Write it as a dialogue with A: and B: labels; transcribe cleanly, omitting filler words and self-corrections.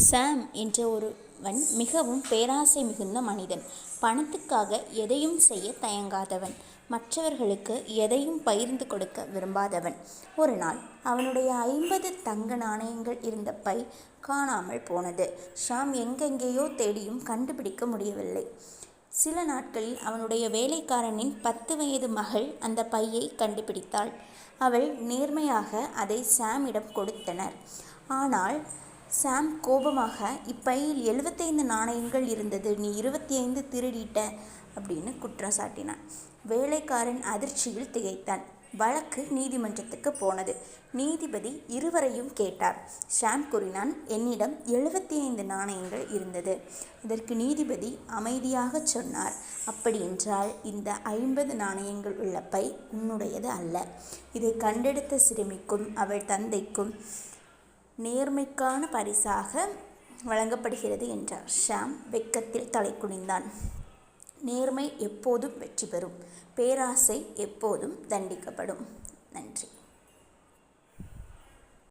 A: சாம் என்ற ஒருவன் மிகவும் பேராசை மிகுந்த மனிதன். பணத்துக்காக எதையும் செய்ய தயங்காதவன். மற்றவர்களுக்கு எதையும் பகிர்ந்து கொடுக்க விரும்பாதவன். ஒரு நாள் அவனுடைய 50 தங்க நாணயங்கள் இருந்த பை காணாமல் போனது. ஷாம் எங்கெங்கேயோ தேடியும் கண்டுபிடிக்க முடியவில்லை. சில நாட்களில் அவனுடைய வேலைக்காரனின் 10 வயது மகள் அந்த பையை கண்டுபிடித்தாள். அவள் நேர்மையாக அதை சாமிடம் கொடுத்தனர். ஆனால் சாம் கோபமாக, இப்பையில் 75 நாணயங்கள் இருந்தது, நீ 25 திருடிட்ட அப்படின்னு குற்றம் சாட்டினான். வேலைக்காரன் அதிர்ச்சியில் திகைத்தான். வழக்கு நீதிமன்றத்துக்கு போனது. நீதிபதி இருவரையும் கேட்டார். ஷாம் கூறினான், என்னிடம் 75 நாணயங்கள் இருந்தது. அதற்கு நீதிபதி அமைதியாக சொன்னார், அப்படியென்றால் இந்த 50 நாணயங்கள் உள்ள பை உன்னுடையது அல்ல. இதை கண்டெடுத்த சிறுமிக்கும் அவள் தந்தைக்கும் நேர்மைக்கான பரிசாக வழங்கப்படுகிறது என்றார். ஷாம் வெட்கத்தில் தலை குனிந்தான். நேர்மை எப்போதும் வெற்றி பெறும், பேராசை எப்போதும் தண்டிக்கப்படும். நன்றி.